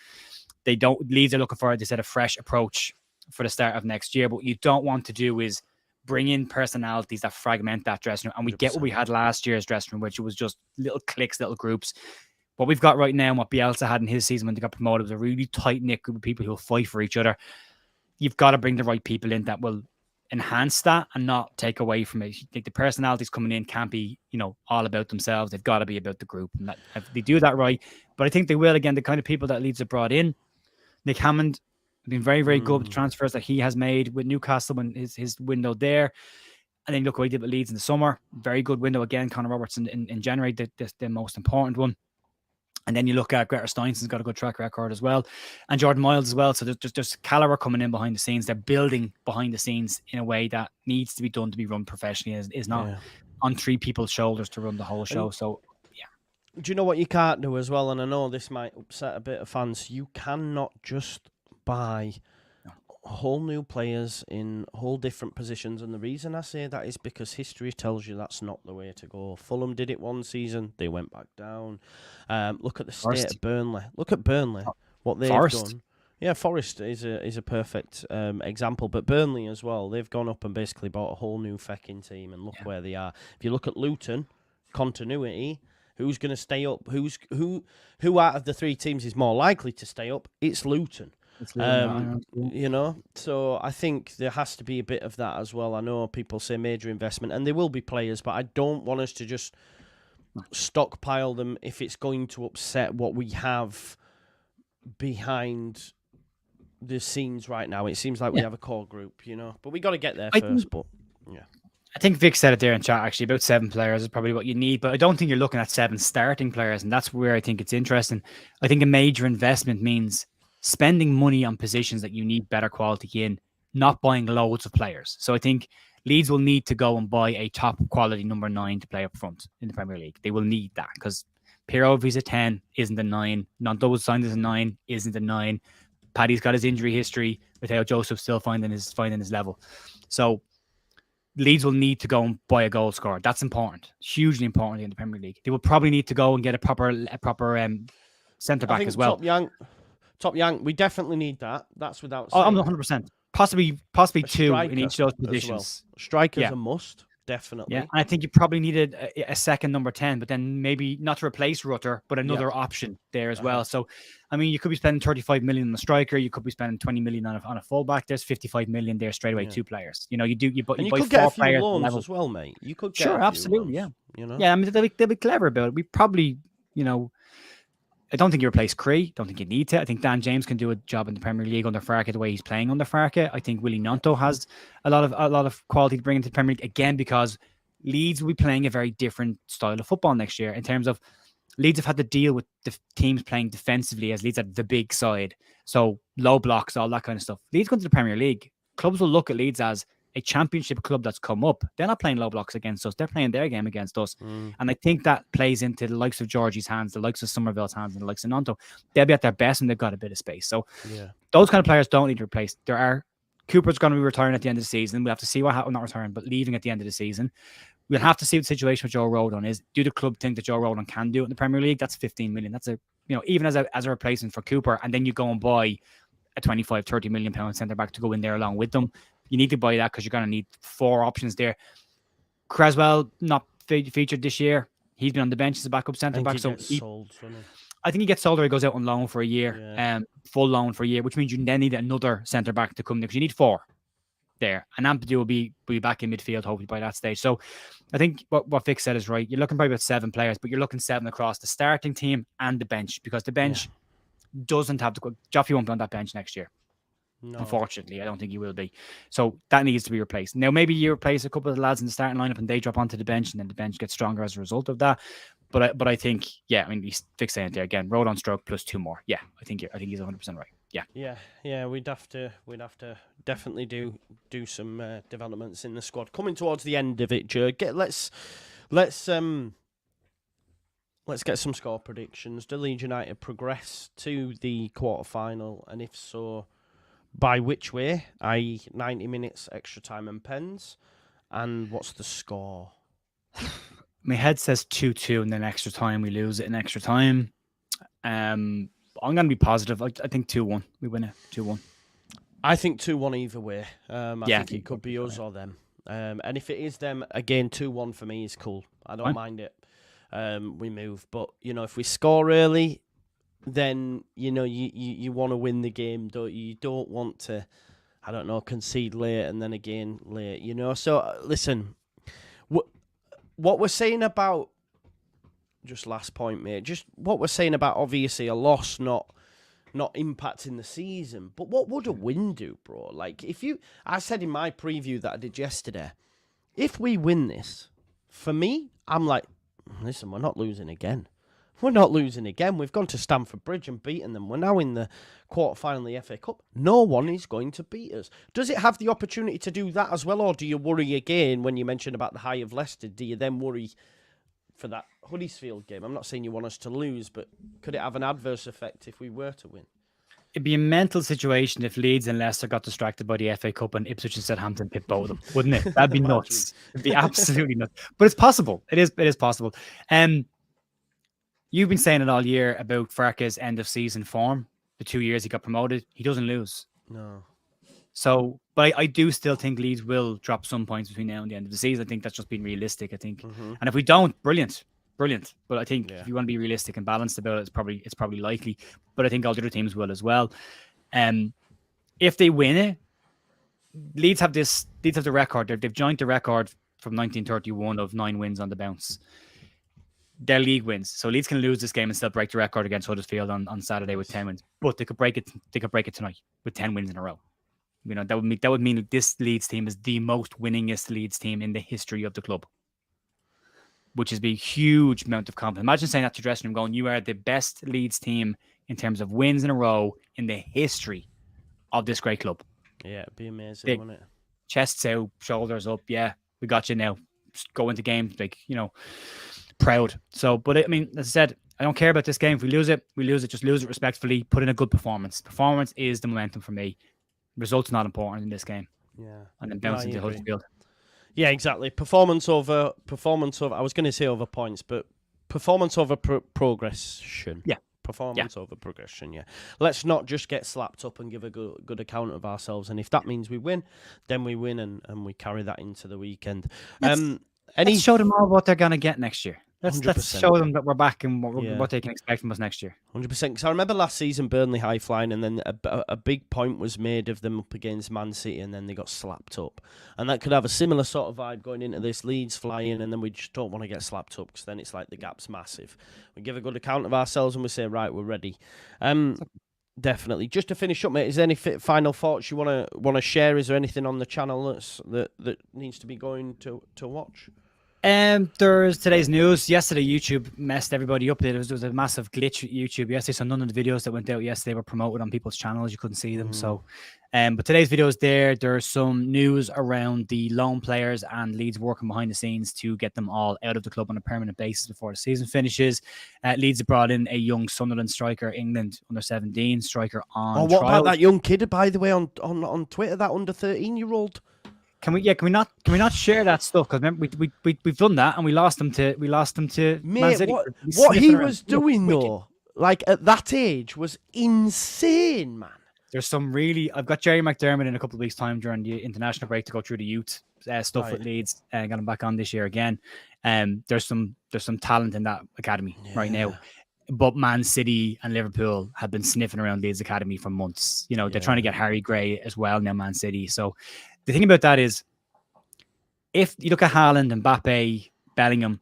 Leeds are looking for, they said, a fresh approach for the start of next year. But what you don't want to do is bring in personalities that fragment that dressing room. And we 100%. Get what we had last year's dressing room, which was just little cliques, little groups. What we've got right now and what Bielsa had in his season when they got promoted was a really tight-knit group of people who will fight for each other. You've got to bring the right people in that will enhance that and not take away from it. The personalities coming in can't be, all about themselves. They've got to be about the group. And if they do that right, but I think they will, again, the kind of people that Leeds have brought in. Nick Hammond been very, very good with the transfers that he has made with Newcastle and his window there. And then look what he did with Leeds in the summer. Very good window again. Connor Robertson in January, the most important one. And then you look at Greta Steinson's got a good track record as well. And Jordan Miles as well. So there's caliber coming in behind the scenes. They're building behind the scenes in a way that needs to be done to be run professionally. Is not on three people's shoulders to run the whole show. So, yeah. Do you know what you can't do as well? And I know this might upset a bit of fans. You cannot just buy whole new players in whole different positions, and the reason I say that is because history tells you that's not the way to go. Fulham did it one season, they went back down. Look at the state of Burnley. Look at Burnley, what they've done. Yeah, Forest is a perfect example, but Burnley as well. They've gone up and basically bought a whole new fecking team, and look where they are. If you look at Luton, continuity. Who's going to stay up? Who out of the three teams is more likely to stay up? It's Luton. So I think there has to be a bit of that as well. I know people say major investment, and there will be players, but I don't want us to just stockpile them if it's going to upset what we have behind the scenes right now. It seems like we have a core group, but we got to get there first. But yeah. I think Vic said it there in chat, actually, about 7 players is probably what you need, but I don't think you're looking at 7 starting players, and that's where I think it's interesting. I think a major investment means spending money on positions that you need better quality in, not buying loads of players. So I think Leeds will need to go and buy a top quality number 9 to play up front in the Premier League. They will need that because Piero, if he's a 10, isn't a 9. Nonto signed as a 9, isn't a 9. Paddy's got his injury history. Mateo Joseph still finding his level. So Leeds will need to go and buy a goal scorer. That's important, hugely important in the Premier League. They will probably need to go and get a proper centre back as well. Top Young, we definitely need that. That's without saying. I'm 100%. Possibly A two in striker each of those as well. positions. Striker's Yeah. a must, definitely. Yeah, and I think you probably needed a second number 10, but then maybe not to replace Rutter, but another option there as well. So, I mean, you could be spending 35 million on a striker, you could be spending 20 million on a fullback. There's 55 million there straight away. Two players. You know, you buy could get a 4 few players loans level. as well, mate. You could get Sure, a few absolutely, loans, yeah. You know. Yeah, I mean, they'll be clever about it. We probably, you know, I don't think you replace Cree. Don't think you need to. I think Dan James can do a job in the Premier League under Farke the way he's playing under Farke. I think Willie Gnonto has a lot of quality to bring into the Premier League again because Leeds will be playing a very different style of football next year in terms of Leeds have had to deal with the teams playing defensively as Leeds are the big side. So low blocks, all that kind of stuff. Leeds going to the Premier League. Clubs will look at Leeds as a championship club that's come up. They're not playing low blocks against us. They're playing their game against us. And I think that plays into the likes of Georgie's hands, the likes of Somerville's hands, and the likes of Gnonto. They'll be at their best and they've got a bit of space. So those kind of players don't need to replace. Cooper's going to be retiring at the end of the season. We'll have to see what happens, not retiring, but leaving at the end of the season. We'll have to see what the situation with Joe Rodon is. Do the club think that Joe Rodon can do it in the Premier League? That's 15 million. That's even as a replacement for Cooper, and then you go and buy a 25, 30 million pound centre back to go in there along with them. You need to buy that because you're going to need 4 options there. Cresswell not featured this year. He's been on the bench as a backup centre back. So I think he gets sold or he goes out on loan for a year, full loan for a year, which means you then need another centre back to come in because you need 4 there. And Ampadu will be back in midfield hopefully by that stage. So I think what Vic said is right. You're looking probably about 7 players, but you're looking 7 across the starting team and the bench because the bench doesn't have to go. Joffrey won't be on that bench next year. No. Unfortunately, I don't think he will be. So that needs to be replaced. Now, maybe you replace a couple of the lads in the starting lineup and they drop onto the bench and then the bench gets stronger as a result of that. But I think, I mean, he's fixing it there again. Rodon stroke plus 2 more. Yeah, I think he's 100% right. Yeah. We'd have to definitely do some developments in the squad. Coming towards the end of it, Jurg, let's get some score predictions. Do Leeds United progress to the quarter-final? And if so, by which way? I.e. 90 minutes, extra time and pens. And what's the score? My head says 2-2 and then extra time. We lose it in extra time. I'm going to be positive. I think 2-1. We win it 2-1. I think 2-1 either way. I think it could be us or them. And if it is them, again, 2-1 for me is cool. I don't mind it. We move. But, if we score early, then, you want to win the game, don't you? You don't want to, concede late and then again late, So, listen, what we're saying about, just last point, mate, just what we're saying about obviously a loss not impacting the season, but what would a win do, bro? Like, I said in my preview that I did yesterday, if we win this, for me, I'm like, listen, we're not losing again. We're not losing again. We've gone to Stamford Bridge and beaten them. We're now in the quarter-final of the FA Cup. No one is going to beat us. Does it have the opportunity to do that as well, or do you worry again when you mentioned about the high of Leicester? Do you then worry for that Huddersfield game? I'm not saying you want us to lose, but could it have an adverse effect if we were to win? It'd be a mental situation if Leeds and Leicester got distracted by the FA Cup and Ipswich and Southampton picked both of them, wouldn't it? That'd be nuts. It'd be absolutely nuts. But it's possible. It is possible. You've been saying it all year about Farke's end of season form. The 2 years he got promoted, he doesn't lose. No. So, but I do still think Leeds will drop some points between now and the end of the season. I think that's just being realistic. I think, and if we don't, brilliant. But I think if you want to be realistic and balanced about it, it's probably likely. But I think all the other teams will as well. If they win it, Leeds have the record. They've joined the record from 1931 of 9 wins on the bounce. Their league wins, so Leeds can lose this game and still break the record against Huddersfield on Saturday with 10 wins. But they could break it. They could break it tonight with 10 wins in a row. That would mean that this Leeds team is the most winningest Leeds team in the history of the club, which is a huge amount of confidence. Imagine saying that to the dressing room, going, "You are the best Leeds team in terms of wins in a row in the history of this great club." Yeah, it'd be amazing, wouldn't it? Chests out, shoulders up. Yeah, we got you now. Just go into games proud. So, but as I said, I don't care about this game. If we lose it, we lose it. Just lose it respectfully. Put in a good performance. Performance is the momentum for me. Results not important in this game. Yeah. And then bounce into Huddersfield. Yeah, exactly. Performance over. I was going to say over points, but performance over progression. Yeah. Performance over progression, yeah. Let's not just get slapped up and give a good account of ourselves. And if that means we win, then we win and we carry that into the weekend. Let's show them all what they're going to get next year. Let's show them that we're back and what they can expect from us next year. 100%. Because I remember last season, Burnley high flying, and then a big point was made of them up against Man City, and then they got slapped up. And that could have a similar sort of vibe going into this. Leeds flying, and then we just don't want to get slapped up because then it's like the gap's massive. We give a good account of ourselves and we say, right, we're ready. Definitely. Just to finish up, mate, is there any final thoughts you want to share? Is there anything on the channel that needs to be going to watch? There's today's news. Yesterday, YouTube messed everybody up. There was a massive glitch with YouTube yesterday, so none of the videos that went out yesterday were promoted on people's channels. You couldn't see them. So, but today's video is there. There's some news around the loan players and Leeds working behind the scenes to get them all out of the club on a permanent basis before the season finishes. Leeds have brought in a young Sunderland striker, England under 17 striker on. What about that young kid, by the way, on Twitter, that under 13-year-old? Can we not share that stuff? Because remember we've done that and we lost them to Mate, Man City. What he was doing though, like at that age, was insane, man. There's some really. I've got Jerry McDermott in a couple of weeks' time during the international break to go through the youth stuff with Leeds and got him back on this year again. There's some talent in that academy right now. But Man City and Liverpool have been sniffing around Leeds Academy for months. You know, they're trying to get Harry Gray as well now, Man City. So the thing about that is, if you look at Haaland, Mbappe, Bellingham,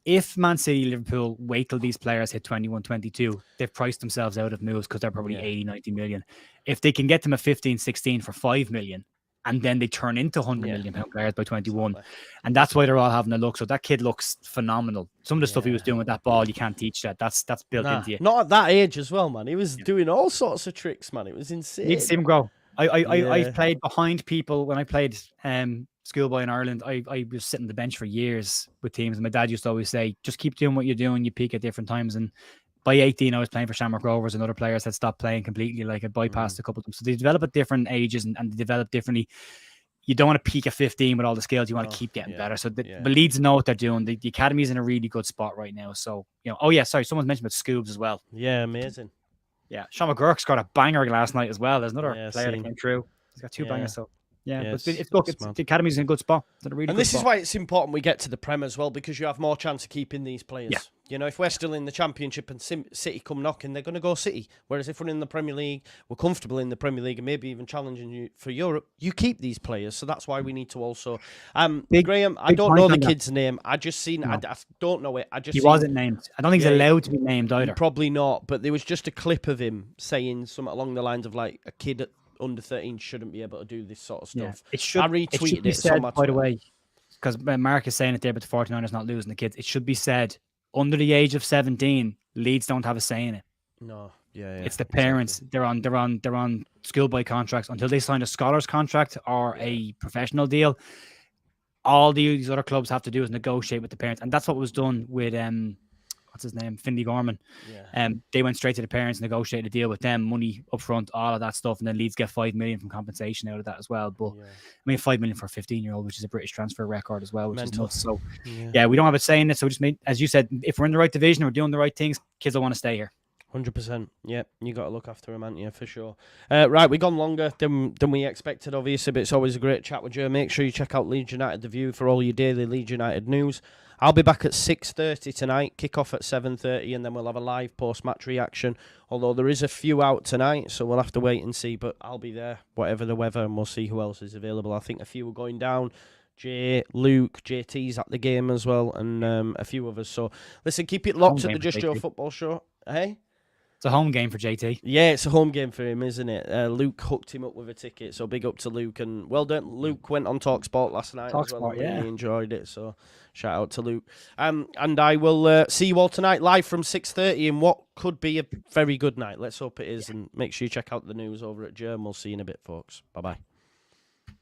if Man City, Liverpool wait till these players hit 21, 22, they've priced themselves out of moves because they're probably 80, 90 million. If they can get them at 15, 16 for 5 million, and then they turn into 100 million pound players by 21. Exactly. And that's why they're all having a look. So that kid looks phenomenal. Some of the stuff he was doing with that ball, you can't teach that. That's built into you. Not at that age as well, man. He was doing all sorts of tricks, man. It was insane. You need to see him grow. I played behind people when I played schoolboy in Ireland. I was sitting on the bench for years with teams. And my dad used to always say, just keep doing what you're doing. You peak at different times. And by 18, I was playing for Shamrock Rovers and other players had stopped playing completely. Like I bypassed a couple of them. So they develop at different ages and they develop differently. You don't want to peak at 15 with all the skills. You want to keep getting better. So the Leeds know what they're doing. The academy's in a really good spot right now. So, someone's mentioned about Scoobs as well. Yeah, amazing. Yeah, Sean McGurk's got a banger last night as well. There's another player that came through. He's got 2 bangers. So but the academy's in a good spot. This is why it's important we get to the Prem as well, because you have more chance of keeping these players. Yeah. You know, if we're still in the Championship and City come knocking, they're going to go City. Whereas if we're in the Premier League, we're comfortable in the Premier League and maybe even challenging you for Europe, you keep these players. So that's why we need to also... Graham, I don't know the kid's name. I just seen... No. I don't know it. He wasn't named. I don't think he's allowed to be named either. Probably not. But there was just a clip of him saying something along the lines of like, a kid under 13 shouldn't be able to do this sort of stuff. I retweeted it. Said, by the way, because Mark is saying it there, but the 49ers not losing the kids. It should be said, under the age of 17, Leeds don't have a say in it. No, it's the parents. Exactly. They're on schoolboy contracts until they sign a scholars contract or a professional deal. All these other clubs have to do is negotiate with the parents, and that's what was done with what's his name, Finley Gorman. They went straight to the parents, negotiated a deal with them, money up front, all of that stuff, and then Leeds get 5 million from compensation out of that as well. But I mean, 5 million for a 15-year-old, which is a British transfer record as well, which is nuts. So we don't have a say in it. So we just made, as you said, if we're in the right division, we're doing the right things, kids will want to stay here. 100%. Yeah, you got to look after him, haven't you, for sure. Right, we've gone longer than we expected, obviously, but it's always a great chat with you. Make sure you check out Leeds United The View for all your daily Leeds United news. I'll be back at 6:30 tonight, kick off at 7:30, and then we'll have a live post-match reaction, although there is a few out tonight, so we'll have to wait and see, but I'll be there, whatever the weather, and we'll see who else is available. I think a few are going down. Jay, Luke, JT's at the game as well, and a few others. So, listen, keep it locked at the Just Joe Football Show. Hey? It's a home game for JT. Yeah, it's a home game for him, isn't it? Luke hooked him up with a ticket, so big up to Luke. And well done. Luke went on TalkSport last night as well. Really enjoyed it, so shout out to Luke. And I will see you all tonight live from 6:30 in what could be a very good night. Let's hope it is. And make sure you check out the news over at Germ. We'll see you in a bit, folks. Bye-bye.